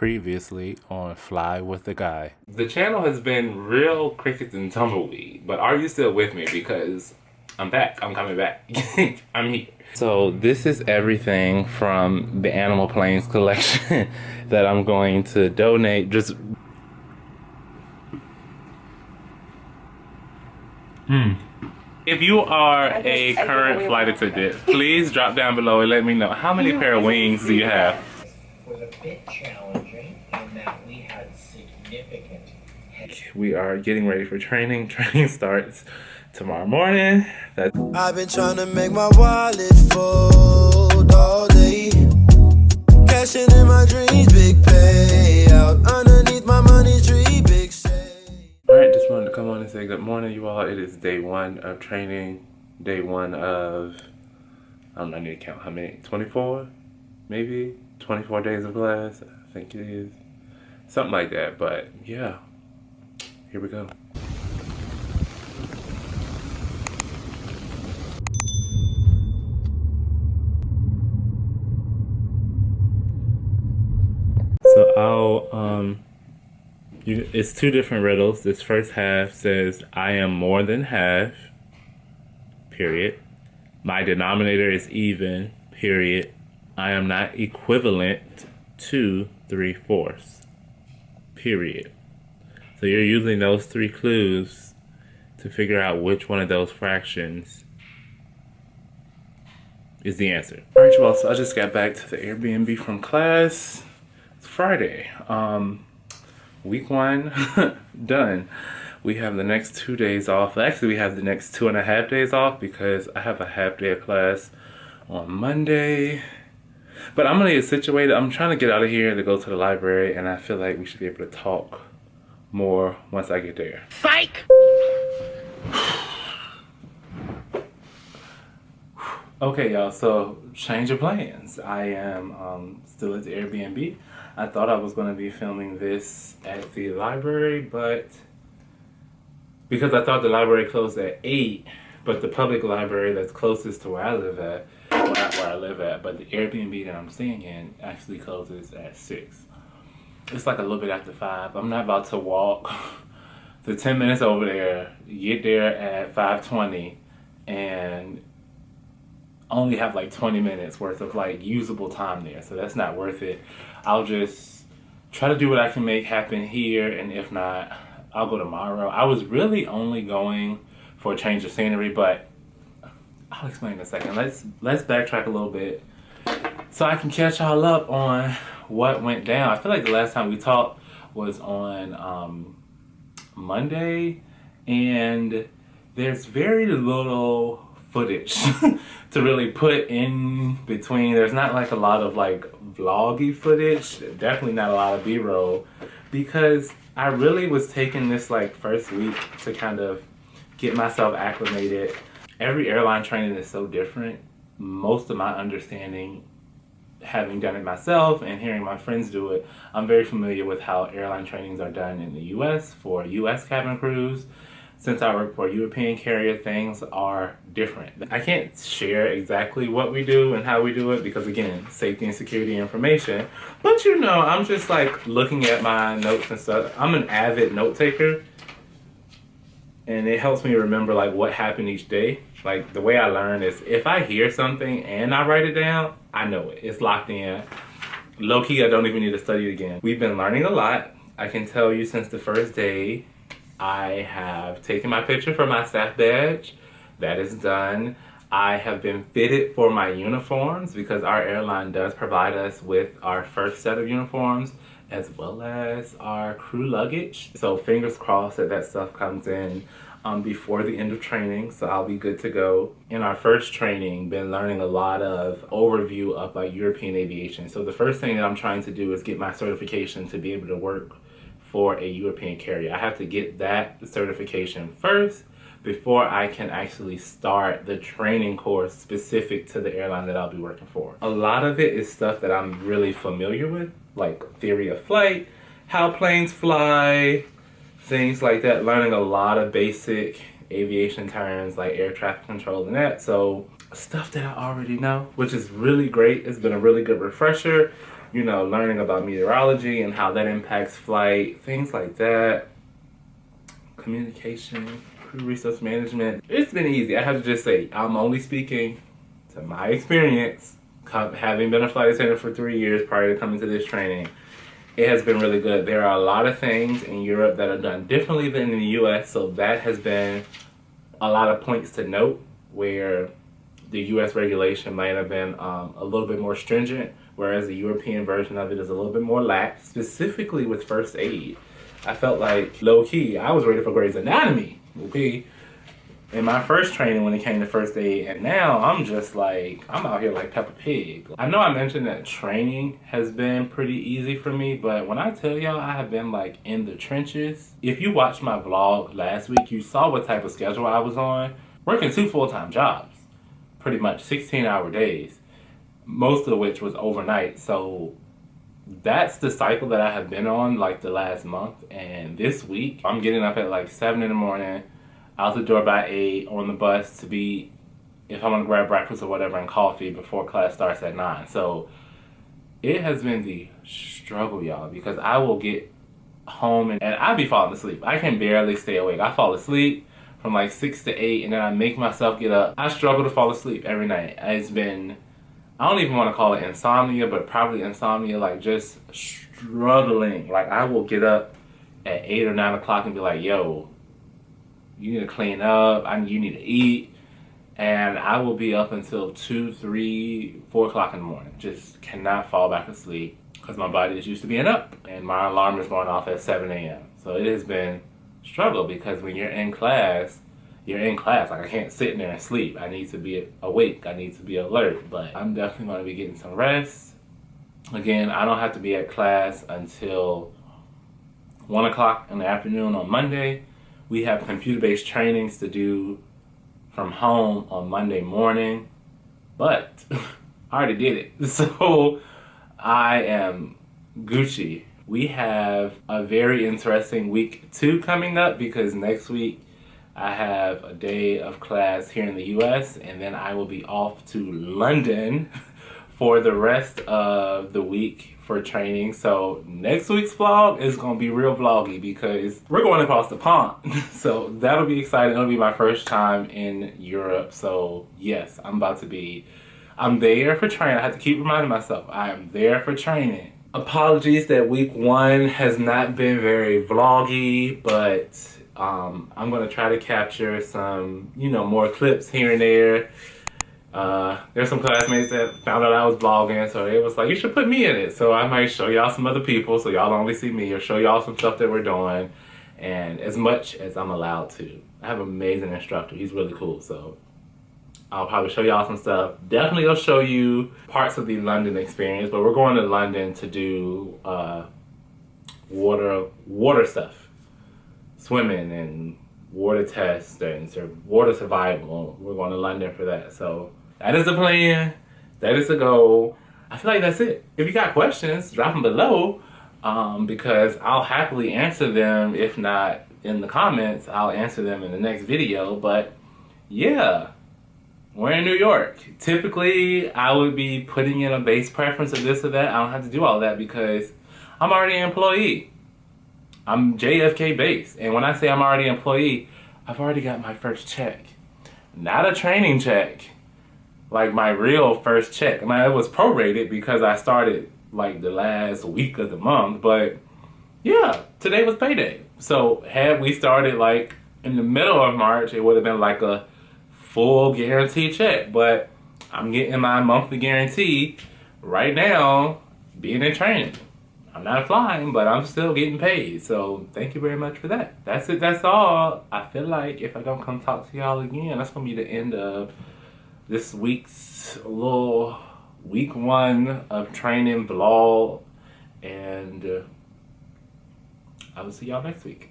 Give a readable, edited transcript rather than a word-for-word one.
Previously on Fly with the Guy. The channel has been real crickets and tumbleweed, but are you still with me? Because I'm back. I'm coming back. I'm here. So this is everything from the Animal Planes collection that I'm going to donate. If you are a current flight attendant, please drop down below and let me know how many pair of wings do you have. Was a bit challenging in that we had significant. We are getting ready for training. Training starts tomorrow morning. I've been trying to make my wallet fold all day. Cashing in my dreams, big payout. Underneath my money tree, big shade. Alright, just wanted to come on and say good morning, you all. It is day one of training. Day one of, I don't know, I need to count how many, 24? Maybe? 24 days of class, I think it is. Something like that, but yeah. Here we go. So it's two different riddles. This first half says, I am more than half, period. My denominator is even, period. I am not equivalent to 3/4, period. So you're using those three clues to figure out which one of those fractions is the answer. All right, you all, so I just got back to the Airbnb from class. It's Friday. Week one, done. We have the next 2 days off. Actually, we have the next 2.5 days off because I have a half day of class on Monday. But I'm gonna get situated. I'm trying to get out of here to go to the library, and I feel like we should be able to talk more once I get there. Psych! Okay, y'all, so change of plans. I am still at the Airbnb. I thought I was gonna be filming this at the library, but because I thought the library closed at 8, but the public library that's closest to where I live at, well, not where I live at, but the Airbnb that I'm staying in actually closes at 6. It's like a little bit after 5. I'm not about to walk the 10 minutes over there, get there at 5:20, and only have like 20 minutes worth of like usable time there. So that's not worth it. I'll just try to do what I can make happen here, and if not, I'll go tomorrow. I was really only going for a change of scenery, but I'll explain in a second. Let's backtrack a little bit so I can catch y'all up on what went down. I feel like the last time we talked was on Monday, and there's very little footage to really put in between. There's not like a lot of like vloggy footage, definitely not a lot of b-roll, because I really was taking this like first week to kind of get myself acclimated. Every airline training is so different. Most of my understanding, having done it myself and hearing my friends do it, I'm very familiar with how airline trainings are done in the US for US cabin crews. Since I work for a European carrier, things are different. I can't share exactly what we do and how we do it because, again, safety and security information. But you know, I'm just like looking at my notes and stuff. I'm an avid note taker, and it helps me remember like what happened each day. Like the way I learn is if I hear something and I write it down, I know it. It's locked in. Low key, I don't even need to study it again. We've been learning a lot. I can tell you since the first day, I have taken my picture for my staff badge. That is done. I have been fitted for my uniforms because our airline does provide us with our first set of uniforms as well as our crew luggage. So fingers crossed that that stuff comes in before the end of training, so I'll be good to go. In our first training, been learning a lot of overview of like European aviation. So the first thing that I'm trying to do is get my certification to be able to work for a European carrier. I have to get that certification first before I can actually start the training course specific to the airline that I'll be working for. A lot of it is stuff that I'm really familiar with, like theory of flight, how planes fly, things like that. Learning a lot of basic aviation terms like air traffic control and that. So stuff that I already know, which is really great. It's been a really good refresher. you know, learning about meteorology and how that impacts flight, things like that. Communication, crew resource management. It's been easy. I have to just say, I'm only speaking to my experience, having been a flight attendant for 3 years prior to coming to this training. It has been really good. There are a lot of things in Europe that are done differently than in the US, so that has been a lot of points to note, where the US regulation might have been a little bit more stringent, whereas the European version of it is a little bit more lax, specifically with first aid. I felt like, low-key, I was ready for Grey's Anatomy, okay, in my first training when it came to first aid, and now I'm just like, I'm out here like Peppa Pig. I know I mentioned that training has been pretty easy for me, but when I tell y'all I have been like in the trenches, if you watched my vlog last week, you saw what type of schedule I was on, working 2 full-time jobs, pretty much 16-hour days, most of which was overnight. So that's the cycle that I have been on like the last month. And this week I'm getting up at like 7 in the morning, out the door by 8, on the bus to be, if I want to grab breakfast or whatever, and coffee before class starts at 9. So it has been the struggle, y'all, because I will get home and I be falling asleep. I can barely stay awake. I fall asleep from like 6 to 8, and then I make myself get up. I struggle to fall asleep every night. It's been, I don't even want to call it insomnia, but probably insomnia, like just struggling. Like I will get up at 8 or 9 o'clock and be like, yo, you need to clean up, you need to eat, and I will be up until 2, 3, 4 o'clock in the morning. Just cannot fall back asleep because my body is used to being up, and my alarm is going off at 7 a.m. So it has been a struggle, because when you're in class, like I can't sit in there and sleep. I need to be awake, I need to be alert, but I'm definitely going to be getting some rest. Again, I don't have to be at class until 1 o'clock in the afternoon on Monday. We have computer-based trainings to do from home on Monday morning, but I already did it, so I am Gucci. We have a very interesting week 2 coming up, because next week I have a day of class here in the US, and then I will be off to London for the rest of the week for training. So next week's vlog is going to be real vloggy, because we're going across the pond. So that'll be exciting. It'll be my first time in Europe. So yes, I'm there for training. I have to keep reminding myself, I am there for training. Apologies that week 1 has not been very vloggy, but I'm going to try to capture some, you know, more clips here and there. There's some classmates that found out I was vlogging, so they was like, you should put me in it. So I might show y'all some other people, so y'all only see me, or show y'all some stuff that we're doing, and as much as I'm allowed to. I have an amazing instructor. He's really cool, so I'll probably show y'all some stuff. Definitely I'll show you parts of the London experience, but we're going to London to do water stuff, swimming and water tests and water survival. We're going to London for that. So that is the plan. That is the goal. I feel like that's it. If you got questions, drop them below, because I'll happily answer them. If not in the comments, I'll answer them in the next video. But yeah, we're in New York. Typically, I would be putting in a base preference of this or that. I don't have to do all that because I'm already an employee. I'm JFK based. And when I say I'm already an employee, I've already got my first check. Not a training check. Like my real first check. I mean, it was prorated because I started like the last week of the month. But yeah, today was payday. So had we started like in the middle of March, it would have been like a full guarantee check. But I'm getting my monthly guarantee right now being in training. I'm not flying, but I'm still getting paid. So thank you very much for that. That's it. That's all. I feel like if I don't come talk to y'all again, that's going to be the end of this week's little week 1 of training vlog. And I will see y'all next week.